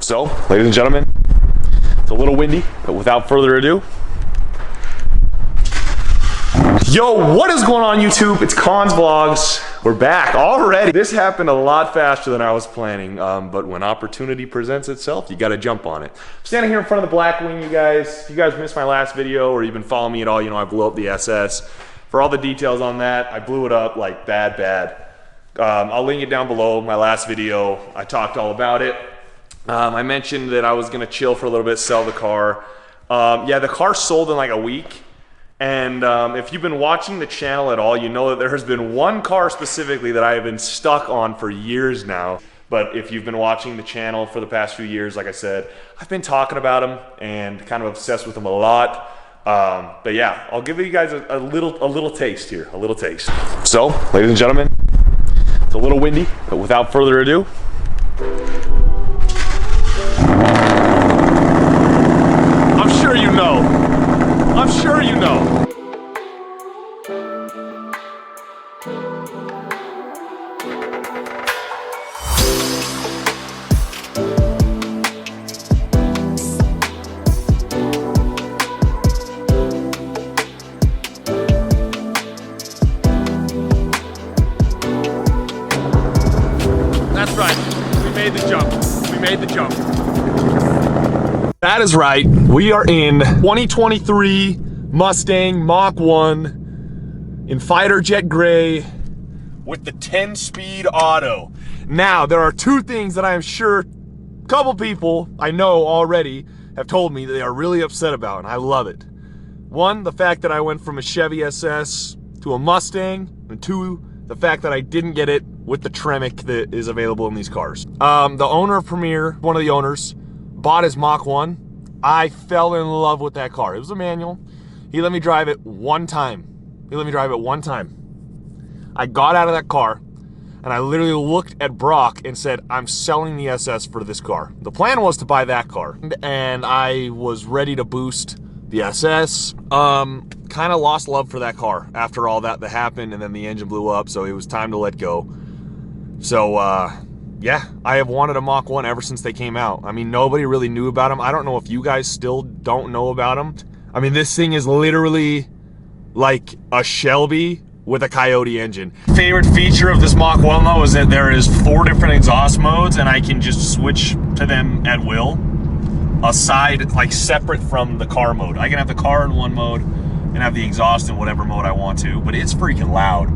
So, ladies and gentlemen, it's a little windy, but without further ado, yo, what is going on YouTube? It's Cons Vlogs. We're back already. This happened a lot faster than I was planning, but when opportunity presents itself, you gotta jump on it. I'm standing here in front of the Blackwing, you guys. If you guys missed my last video or you've been following me at all, you know I blew up the SS. For all the details on that, I blew it up like bad. I'll link it down below. My last video, I talked all about it. I mentioned that I was gonna chill for a little bit, sell the car. Yeah, the car sold in like a week. And if you've been watching the channel at all, you know that there has been one car specifically that I have been stuck on for years now. But if you've been watching the channel for the past few years, like I said, I've been talking about him and kind of obsessed with him a lot. But yeah, I'll give you guys a little taste here, a little taste. So, ladies and gentlemen, it's a little windy, but without further ado, I'm sure you know. I'm sure you know. That's right. We made the jump. We made the jump. That is right. We are in 2023 Mustang Mach 1 in fighter jet gray with the 10-speed auto. Now, there are two things that I am sure a couple people I know already have told me that they are really upset about, and I love it. One, the fact that I went from a Chevy SS to a Mustang, and two, the fact that I didn't get it with the Tremec that is available in these cars. The owner of Premier, one of the owners, bought his Mach 1. I fell in love with that car. It was a manual. He let me drive it one time. I got out of that car and I literally looked at Brock and said, I'm selling the SS for this car. The plan was to buy that car, and I was ready to boost the SS. Kind of lost love for that car after all that happened, and then the engine blew up, so it was time to let go. So, yeah, I have wanted a Mach 1 ever since they came out. I mean, nobody really knew about them. I don't know if you guys still don't know about them. I mean, this thing is literally like a Shelby with a Coyote engine. Favorite feature of this Mach 1 though is that there is 4 different exhaust modes, and I can just switch to them at will. Aside, like separate from the car mode. I can have the car in one mode and have the exhaust in whatever mode I want to, but it's freaking loud,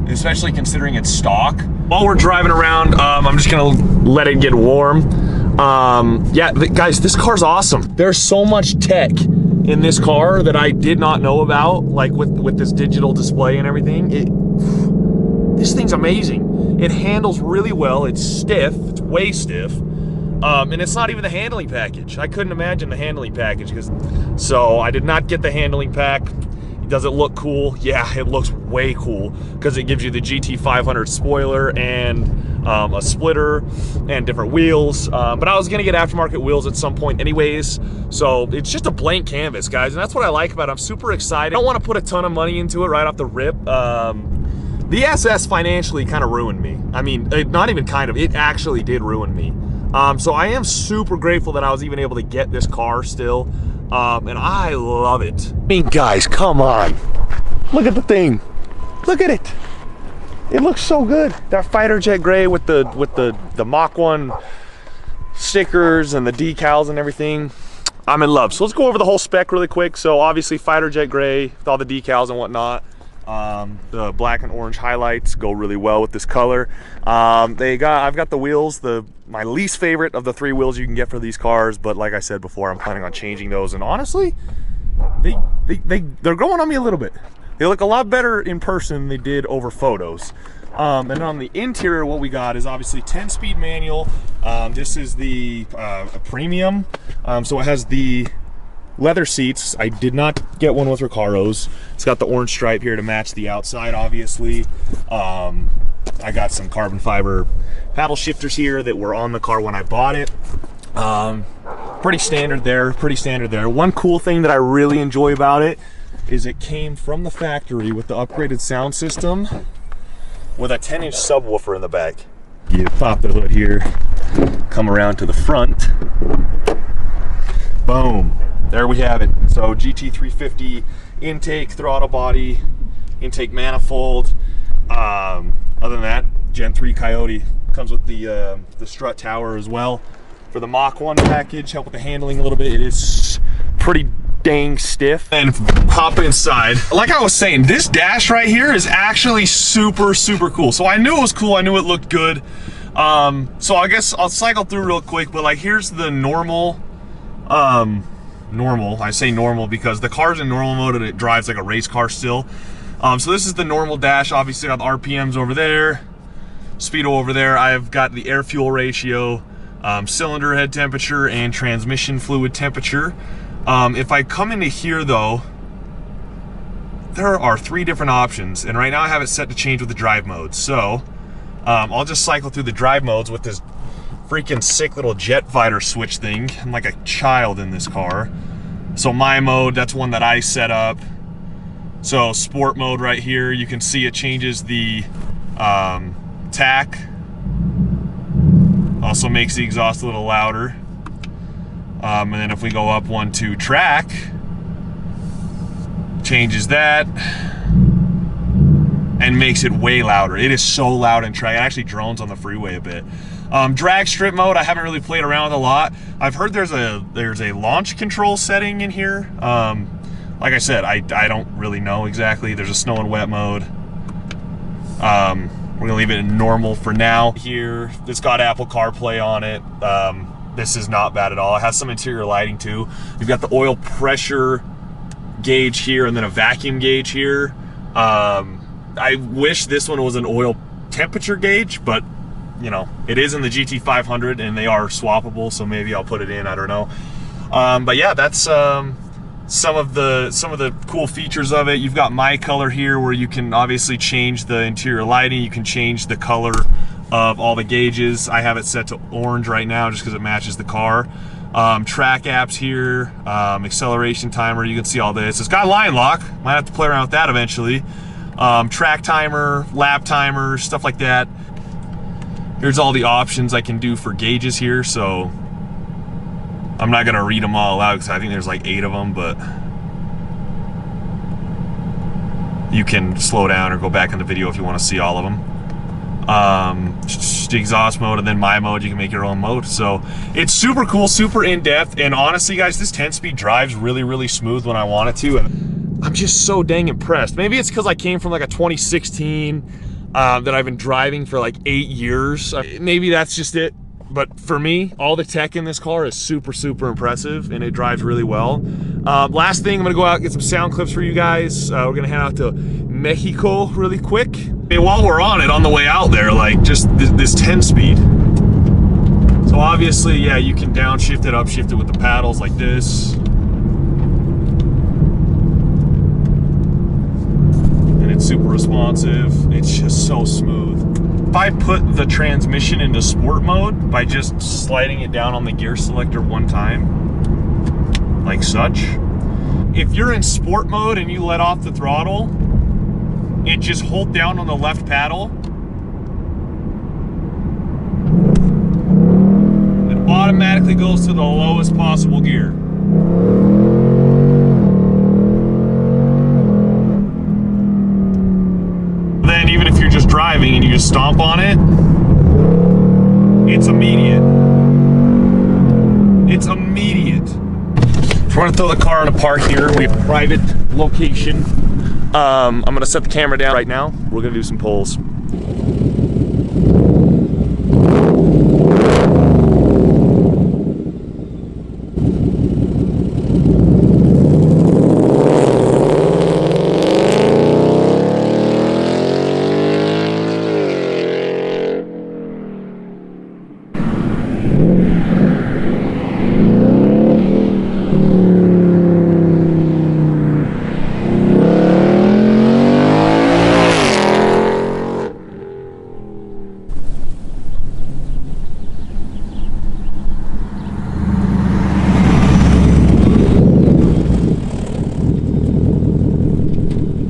especially considering it's stock. While we're driving around, I'm just gonna let it get warm. Yeah, guys, this car's awesome. There's so much tech in this car that I did not know about, like with this digital display and everything. This thing's amazing. It handles really well. It's stiff, it's way stiff. And it's not even the handling package. I couldn't imagine the handling package, so I did not get the handling pack. Does it look cool? Yeah, it looks way cool because it gives you the GT500 spoiler and a splitter and different wheels. But I was gonna get aftermarket wheels at some point anyways, so it's just a blank canvas, guys, and that's what I like about it. I'm super excited. I don't want to put a ton of money into it right off the rip. The SS financially kind of ruined me. I mean, not even kind of, it actually did ruin me. So I am super grateful that I was even able to get this car still. And I love it. I mean, guys, come on. Look at the thing. Look at it. It looks so good. That fighter jet gray with the Mach 1 stickers and the decals and everything. I'm in love. So let's go over the whole spec really quick. So obviously fighter jet gray with all the decals and whatnot. The black and orange highlights go really well with this color. I've got the wheels, my least favorite of the 3 wheels you can get for these cars, but like I said before, I'm planning on changing those, and honestly, they're growing on me a little bit. They look a lot better in person than they did over photos. And on the interior, what we got is obviously 10-speed manual. This is the premium, so it has the leather seats. I did not get one with Recaro's. It's got the orange stripe here to match the outside, obviously. I got some carbon fiber paddle shifters here that were on the car when I bought it. Pretty standard there, One cool thing that I really enjoy about it is it came from the factory with the upgraded sound system with a 10-inch subwoofer in the back. You pop the hood here, come around to the front. Boom, there we have it. So GT350 intake, throttle body, intake manifold. Other than that, Gen 3 Coyote comes with the strut tower as well. For the Mach 1 package, help with the handling a little bit. It is pretty dang stiff. And hop inside. Like I was saying, this dash right here is actually super, super cool. So I knew it was cool, I knew it looked good. So I guess I'll cycle through real quick, but like here's the normal, I say normal because the car's in normal mode and it drives like a race car still. So this is the normal dash. Obviously got the RPMs over there, speedo over there. I've got the air fuel ratio, cylinder head temperature, and transmission fluid temperature. If I come into here though, there are 3 different options, and right now I have it set to change with the drive mode. So I'll just cycle through the drive modes with this freaking sick little jet fighter switch thing. I'm like a child in this car. So my mode, that's one that I set up. So sport mode right here, you can see it changes the tack. Also makes the exhaust a little louder. And then if we go up 1, 2 track, changes that and makes it way louder. It is so loud in track. It actually drones on the freeway a bit. Drag strip mode, I haven't really played around with a lot. I've heard there's a launch control setting in here. Like I said, I don't really know exactly. There's a snow and wet mode. We're gonna leave it in normal for now. Here, it's got Apple CarPlay on it. This is not bad at all. It has some interior lighting too. You've got the oil pressure gauge here and then a vacuum gauge here. I wish this one was an oil temperature gauge, but you know, it is in the GT500 and they are swappable, so maybe I'll put it in, I don't know. But yeah, that's some of the cool features of it. You've got My Color here where you can obviously change the interior lighting. You can change the color of all the gauges. I have it set to orange right now just because it matches the car. Track apps here, acceleration timer, you can see all this. It's got line lock, might have to play around with that eventually. Track timer, lap timer, stuff like that. Here's all the options I can do for gauges here, so I'm not gonna read them all out because I think there's like 8 of them, but you can slow down or go back in the video if you want to see all of them. Exhaust mode and then my mode, you can make your own mode. So it's super cool, super in-depth, and honestly guys, this 10-speed drives really, really smooth when I want it to, and I'm just so dang impressed. Maybe it's because I came from like a 2016 that I've been driving for like 8 years. Maybe that's just it. But for me, all the tech in this car is super, super impressive, and it drives really well. Last thing, I'm gonna go out and get some sound clips for you guys. We're gonna head out to Mexico really quick. And while we're on it, on the way out there, like just this 10-speed. So obviously, yeah, you can downshift it, upshift it with the paddles like this. And it's super responsive. It's just so smooth. If I put the transmission into sport mode by just sliding it down on the gear selector one time, like such, if you're in sport mode and you let off the throttle, it just hold down on the left paddle. It automatically goes to the lowest possible gear. Then even if you're just driving and you just stomp on it, it's immediate. It's immediate. So we're gonna throw the car in a park here. We have a private location. I'm gonna set the camera down right now. We're gonna do some pulls.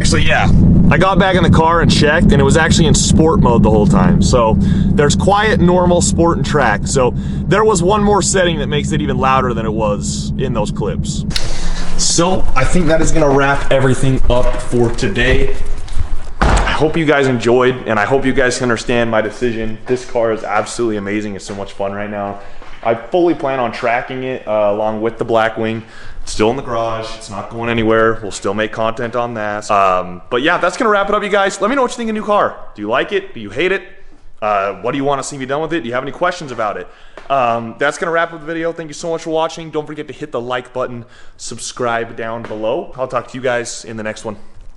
Actually, yeah, I got back in the car and checked, and it was actually in sport mode the whole time. So there's quiet, normal, sport, and track. So there was one more setting that makes it even louder than it was in those clips. So I think that is gonna wrap everything up for today. I hope you guys enjoyed, and I hope you guys can understand my decision. This car is absolutely amazing. It's so much fun right now. I fully plan on tracking it along with the Blackwing. It's still in the garage. It's not going anywhere. We'll still make content on that. But yeah, that's gonna wrap it up, you guys. Let me know what you think of the new car. Do you like it? Do you hate it? What do you want to see me done with it? Do you have any questions about it? That's gonna wrap up the video. Thank you so much for watching. Don't forget to hit the like button, subscribe down below. I'll talk to you guys in the next one.